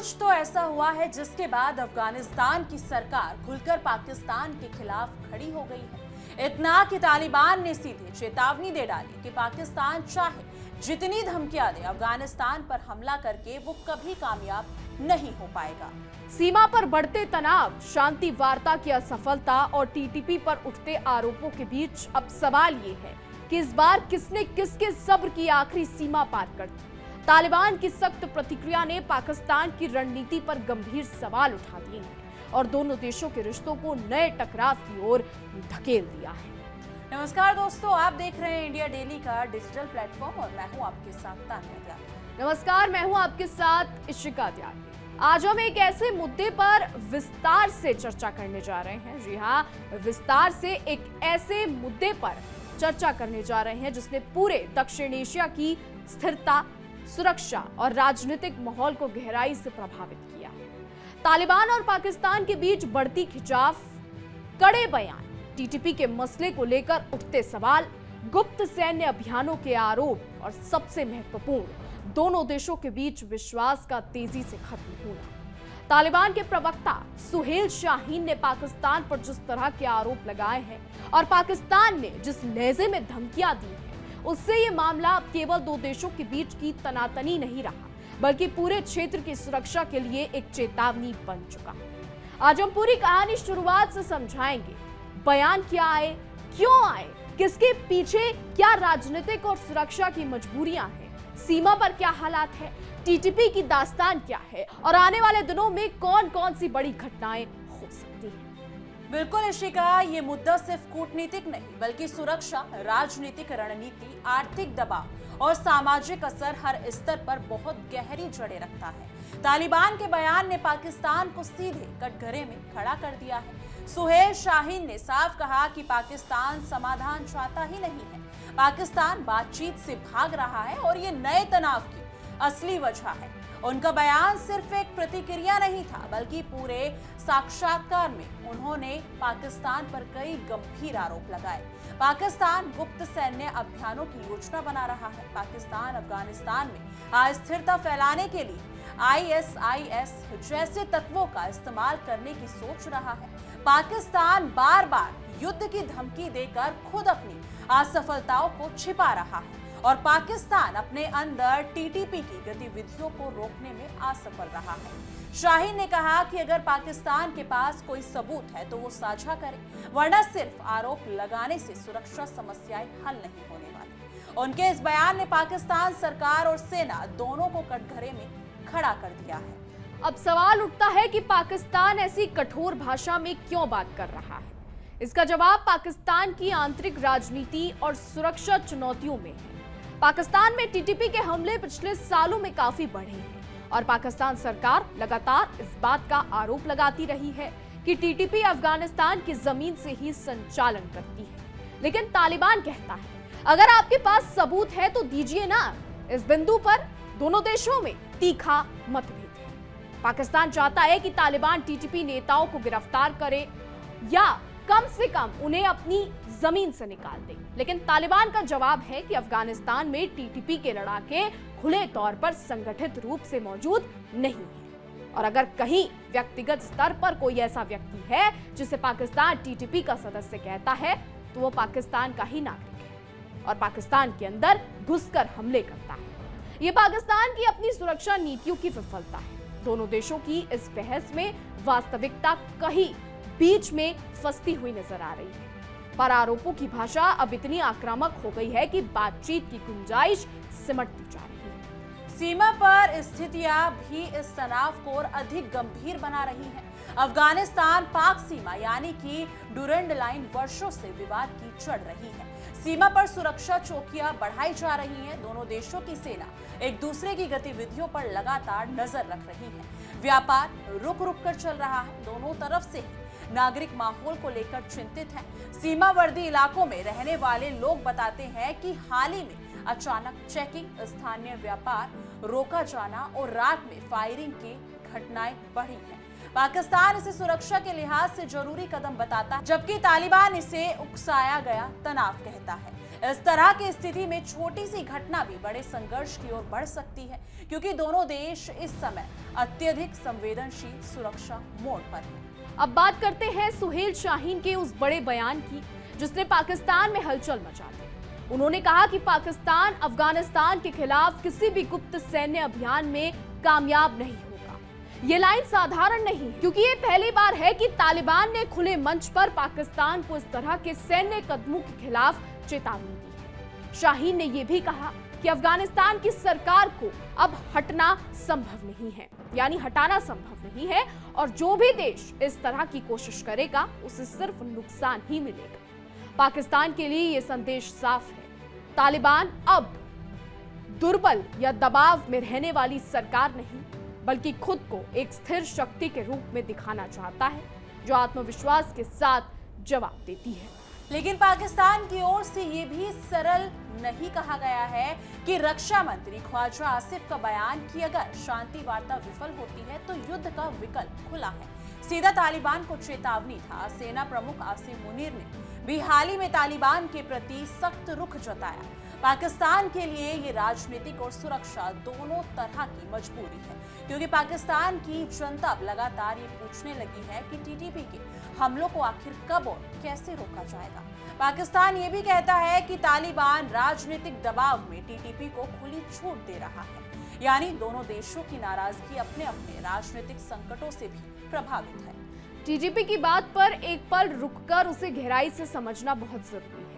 कुछ तो ऐसा हुआ है जिसके बाद अफगानिस्तान की सरकार खुलकर पाकिस्तान के खिलाफ खड़ी हो गई है। इतना कि तालिबान ने सीधे चेतावनी दे डाली कि पाकिस्तान चाहे जितनी धमकियां दे, अफगानिस्तान पर हमला करके वो कभी कामयाब नहीं हो पाएगा। सीमा पर बढ़ते तनाव, शांति वार्ता की असफलता और टीटीपी पर उठते आरोपों के बीच अब सवाल ये है कि इस बार किसने किसके सब्र की आखिरी सीमा पार कर दी। तालिबान की सख्त प्रतिक्रिया ने पाकिस्तान की रणनीति पर गंभीर सवाल उठा दिए हैं और दोनों देशों के रिश्तों को नए टकराव की ओर धकेल दिया है। नमस्कार दोस्तों, आप देख रहे हैं इंडिया डेली का डिजिटल प्लेटफॉर्म और मैं हूं आपके साथ तान्या त्यागी। नमस्कार, मैं हूं आपके साथ इशिका त्यागी। आज हम एक ऐसे मुद्दे पर विस्तार से चर्चा करने जा रहे हैं। जी हाँ, विस्तार से एक ऐसे मुद्दे पर चर्चा करने जा रहे हैं जिसने पूरे दक्षिण एशिया की स्थिरता, सुरक्षा और राजनीतिक माहौल को गहराई से प्रभावित किया। तालिबान और पाकिस्तान के बीच बढ़ती खिंचाव, कड़े बयान, टीटीपी के मसले को लेकर उठते सवाल, गुप्त सैन्य अभियानों के आरोप और सबसे महत्वपूर्ण, दोनों देशों के बीच विश्वास का तेजी से खत्म होना। तालिबान के प्रवक्ता सुहेल शाहीन ने पाकिस्तान पर जिस तरह के आरोप लगाए हैं और पाकिस्तान ने जिस लहजे में धमकियां दी हैं, उससे ये मामला अब केवल दो देशों के बीच की तनातनी नहीं रहा, बल्कि पूरे क्षेत्र की सुरक्षा के लिए एक चेतावनी बन चुका है। आज हम पूरी कहानी शुरुआत से समझाएंगे। बयान क्या आए, क्यों आए, किसके पीछे क्या राजनीतिक और सुरक्षा की मजबूरियां हैं, सीमा पर क्या हालात है, टीटीपी की दास्तान क्या है और आने वाले दिनों में कौन कौन सी बड़ी घटनाएं हो सकती हैं। बिल्कुल इशिका, ये मुद्दा सिर्फ कूटनीतिक नहीं बल्कि सुरक्षा, राजनीतिक रणनीति, आर्थिक दबाव और सामाजिक असर हर स्तर पर बहुत गहरी जड़ें रखता है। तालिबान के बयान ने पाकिस्तान को सीधे कटघरे में खड़ा कर दिया है। सुहेल शाहीन ने साफ कहा कि पाकिस्तान समाधान चाहता ही नहीं है, पाकिस्तान बातचीत से भाग रहा है और ये नए तनाव की असली वजह है। उनका बयान सिर्फ एक प्रतिक्रिया नहीं था, बल्कि पूरे साक्षात्कार में उन्होंने पाकिस्तान पर कई गंभीर आरोप लगाए। पाकिस्तान गुप्त सैन्य अभियानों की योजना बना रहा है। पाकिस्तान अफगानिस्तान में अस्थिरता फैलाने के लिए आईएसआईएस जैसे तत्वों का इस्तेमाल करने की सोच रहा है। पाकिस्तान बार बार युद्ध की धमकी देकर खुद अपनी असफलताओं को छिपा रहा है और पाकिस्तान अपने अंदर टीटीपी की गतिविधियों को रोकने में असफल रहा है। शाहीन ने कहा कि अगर पाकिस्तान के पास कोई सबूत है तो वो साझा करे, वरना सिर्फ आरोप लगाने से सुरक्षा समस्याएं हल नहीं होने वाली। उनके इस बयान ने पाकिस्तान सरकार और सेना दोनों को कटघरे में खड़ा कर दिया है। अब सवाल उठता है कि पाकिस्तान ऐसी कठोर भाषा में क्यों बात कर रहा है। इसका जवाब पाकिस्तान की आंतरिक राजनीति और सुरक्षा चुनौतियों में है। पाकिस्तान में टीटीपी के हमले पिछले सालों में काफी बढ़े हैं और पाकिस्तान सरकार लगातार इस बात का आरोप लगाती रही है कि टीटीपी अफगानिस्तान की जमीन से ही संचालन करती है। लेकिन तालिबान कहता है, अगर आपके पास सबूत है तो दीजिए ना। इस बिंदु पर दोनों देशों में तीखा मतभेद है। पाकिस्तान चाहता है कि तालिबान टीटीपी नेताओं को गिरफ्तार करे या कम से कम उन्हें अपनी जमीन से निकाल दे, लेकिन तालिबान का जवाब है कि अफगानिस्तान में टीटीपी के लड़ाके खुले तौर पर संगठित रूप से मौजूद नहीं है और अगर कहीं व्यक्तिगत स्तर पर कोई ऐसा व्यक्ति है जिसे पाकिस्तान टीटीपी का सदस्य कहता है तो वो पाकिस्तान का ही नागरिक है और पाकिस्तान के अंदर घुसकर हमले करता है। ये पाकिस्तान की अपनी सुरक्षा नीतियों की विफलता है। दोनों देशों की इस बहस में वास्तविकता कहीं बीच में फंसती हुई नजर आ रही है, पर आरोपों की भाषा अब इतनी आक्रामक हो गई है कि बातचीत की गुंजाइश सिमटती जा रही है। सीमा पर स्थितियां भी इस तनाव को और अधिक गंभीर बना रही हैं। अफगानिस्तान पाक सीमा यानी कि डुरंड लाइन वर्षों से विवाद की चढ़ रही है। सीमा पर सुरक्षा चौकियां बढ़ाई जा रही हैं। दोनों देशों की सेना एक दूसरे की गतिविधियों पर लगातार नजर रख रही है। व्यापार रुक रुक कर चल रहा है। दोनों तरफ से नागरिक माहौल को लेकर चिंतित हैं। सीमावर्ती इलाकों में रहने वाले लोग बताते हैं कि हाल ही में अचानक चेकिंग, स्थानीय व्यापार रोका जाना और रात में फायरिंग की घटनाएं बढ़ी हैं। पाकिस्तान इसे सुरक्षा के लिहाज से जरूरी कदम बताता है, जबकि तालिबान इसे उकसाया गया तनाव कहता है। इस तरह की स्थिति में छोटी सी घटना भी बड़े संघर्ष की ओर बढ़ सकती है, क्योंकि दोनों देश इस समय अत्यधिक संवेदनशील सुरक्षा मोड़ पर हैं। अब बात करते हैं सुहेल शाहीन के उस बड़े बयान की जिसने पाकिस्तान में हलचल मचा दी। उन्होंने कहा कि पाकिस्तान अफगानिस्तान के खिलाफ किसी भी गुप्त सैन्य अभियान में कामयाब नहीं होगा। ये लाइन साधारण नहीं है, क्योंकि ये पहली बार है कि तालिबान ने खुले मंच पर पाकिस्तान को इस तरह के सैन्य कदमों के खिलाफ चेतावनी दी है। शाहीन ने यह भी कहा कि अफगानिस्तान की सरकार को अब हटना संभव नहीं है, यानी हटाना संभव नहीं है, और जो भी देश इस तरह की कोशिश करेगा उसे सिर्फ नुकसान ही मिलेगा। पाकिस्तान के लिए यह संदेश साफ है, तालिबान अब दुर्बल या दबाव में रहने वाली सरकार नहीं, बल्कि खुद को एक स्थिर शक्ति के रूप में दिखाना चाहता है, जो आत्मविश्वास के साथ जवाब देती है। लेकिन पाकिस्तान की ओर से ये भी सरल नहीं कहा गया है कि रक्षा मंत्री ख्वाजा आसिफ का बयान कि अगर शांति वार्ता विफल होती है तो युद्ध का विकल्प खुला है, सीधा तालिबान को चेतावनी था। सेना प्रमुख आसिम मुनीर ने भी हाल ही में तालिबान के प्रति सख्त रुख जताया। पाकिस्तान के लिए ये राजनीतिक और सुरक्षा दोनों तरह की मजबूरी है, क्योंकि पाकिस्तान की जनता अब लगातार ये पूछने लगी है कि टीटीपी के हमलों को आखिर कब और कैसे रोका जाएगा। पाकिस्तान ये भी कहता है कि तालिबान राजनीतिक दबाव में टीटीपी को खुली छूट दे रहा है, यानी दोनों देशों की नाराजगी अपने अपने राजनीतिक संकटों से भी प्रभावित है। टीटीपी की बात पर एक पल रुककर उसे गहराई से समझना बहुत जरूरी है।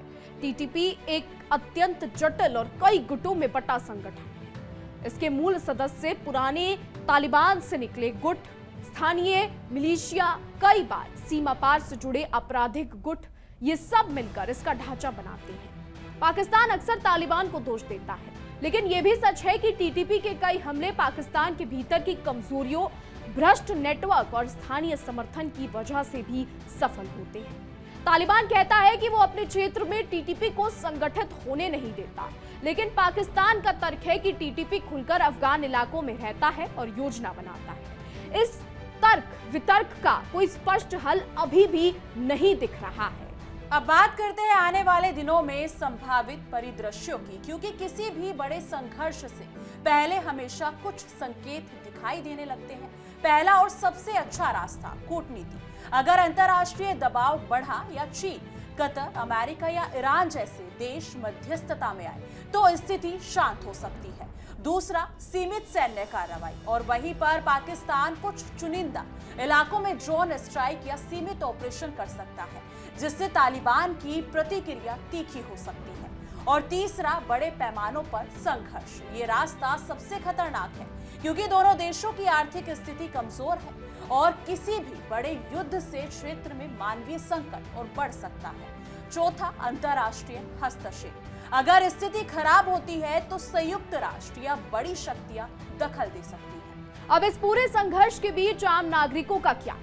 टीटीपी एक अत्यंत जटिल और कई गुटों में बटा संगठन है। इसके मूल सदस्य पुराने तालिबान से निकले गुट, स्थानीय मिलिशिया, कई बार सीमा पार से जुड़े आपराधिक गुट, ये सब मिलकर इसका ढांचा बनाते हैं। पाकिस्तान अक्सर तालिबान को दोष देता है, लेकिन यह भी सच है कि टीटीपी के कई हमले पाकिस्तान के भीतर की कमजोरियों, भ्रष्ट नेटवर्क और स्थानीय समर्थन की वजह से भी सफल होते हैं। तालिबान कहता है कि वो अपने क्षेत्र में टीटीपी को संगठित होने नहीं देता, लेकिन पाकिस्तान का तर्क है कि टीटीपी खुलकर अफगान इलाकों में रहता है और योजना बनाता है। इस तर्क वितर्क का कोई स्पष्ट हल अभी भी नहीं दिख रहा है। अब बात करते हैं आने वाले दिनों में संभावित परिदृश्यों की, क्योंकि किसी भी बड़े संघर्ष से पहले हमेशा कुछ संकेत दिखाई देने लगते हैं। पहला और सबसे अच्छा रास्ता कूटनीति। अगर अंतर्राष्ट्रीय दबाव बढ़ा या चीन, कतर, अमेरिका या ईरान जैसे देश मध्यस्थता में आए तो स्थिति शांत हो सकती है। दूसरा, सीमित सैन्य कार्रवाई, और वहीं पर पाकिस्तान कुछ चुनिंदा इलाकों में ड्रोन स्ट्राइक या सीमित ऑपरेशन कर सकता है, जिससे तालिबान की प्रतिक्रिया तीखी हो सकती है। और तीसरा, बड़े पैमानों पर संघर्ष। ये रास्ता सबसे खतरनाक है, क्योंकि दोनों देशों की आर्थिक स्थिति कमजोर है और किसी भी बड़े युद्ध से क्षेत्र में मानवीय संकट और बढ़ सकता है। चौथा, अंतर्राष्ट्रीय हस्तक्षेप। अगर स्थिति खराब होती है तो संयुक्त राष्ट्र या बड़ी शक्तियां दखल दे सकती है। अब इस पूरे संघर्ष के बीच आम नागरिकों का क्या?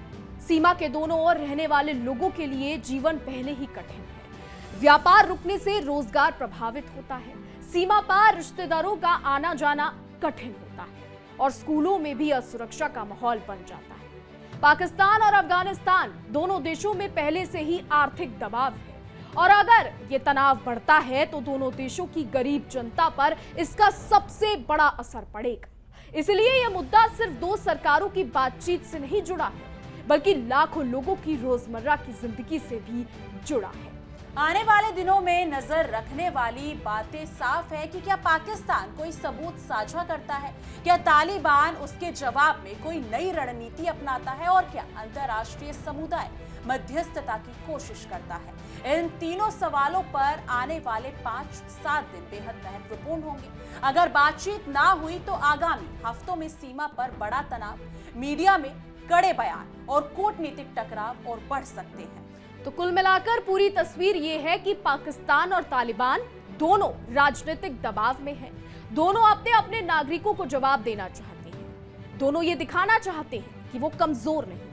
सीमा के दोनों ओर रहने वाले लोगों के लिए जीवन पहले ही कठिन है। व्यापार रुकने से रोजगार प्रभावित होता है, सीमा पार रिश्तेदारों का आना जाना कठिन होता है, और स्कूलों में भी असुरक्षा का माहौल बन जाता है। पाकिस्तान और अफगानिस्तान दोनों देशों में पहले से ही आर्थिक दबाव है, और अगर ये तनाव बढ़ता है तो दोनों देशों की गरीब जनता पर इसका सबसे बड़ा असर पड़ेगा। इसलिए यह मुद्दा सिर्फ दो सरकारों की बातचीत से नहीं जुड़ा है, बल्कि लाखों लोगों की रोजमर्रा की जिंदगी से भी जुड़ा है। आने वाले दिनों में नजर रखने वाली बातें साफ है कि क्या पाकिस्तान कोई सबूत साझा करता है, क्या तालिबान उसके जवाब में कोई नई रणनीति अपनाता है, और क्या अंतर्राष्ट्रीय समुदाय मध्यस्थता की कोशिश करता है। इन तीनों सवालों पर आने वाले 5-7 दिन बेहद महत्वपूर्ण होंगे। अगर बातचीत ना हुई तो आगामी हफ्तों में सीमा पर बड़ा तनाव, मीडिया में कड़े बयान और कूटनीतिक टकराव और बढ़ सकते हैं। तो कुल मिलाकर पूरी तस्वीर ये है कि पाकिस्तान और तालिबान दोनों राजनीतिक दबाव में हैं। दोनों अपने अपने नागरिकों को जवाब देना चाहते हैं। दोनों ये दिखाना चाहते हैं कि वो कमजोर नहीं है।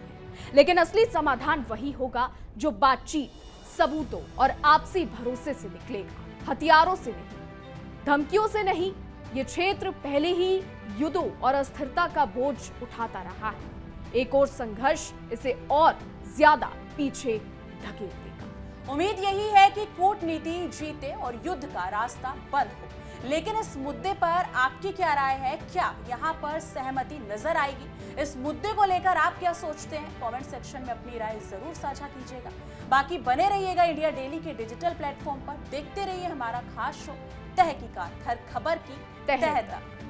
लेकिन असली समाधान वही होगा जो बातचीत, सबूतों और आपसी भरोसे से निकलेगा, हथियारों से नहीं, धमकियों से नहीं। ये क्षेत्र पहले ही युद्धों और अस्थिरता का बोझ उठाता रहा है। एक और संघर्ष इसे और ज्यादा पीछे धकेल देगा। उम्मीद यही है कि कूटनीति जीते और युद्ध का रास्ता बंद हो। लेकिन इस मुद्दे पर आपकी क्या राय है? क्या यहाँ पर सहमति नजर आएगी? इस मुद्दे को लेकर आप क्या सोचते हैं? कमेंट सेक्शन में अपनी राय जरूर साझा कीजिएगा। बाकी बने रहिएगा इंडिया डेली के डिजिटल प्लेटफॉर्म पर। देखते रहिए हमारा खास शो तहकीकात, हर खबर की तह तक।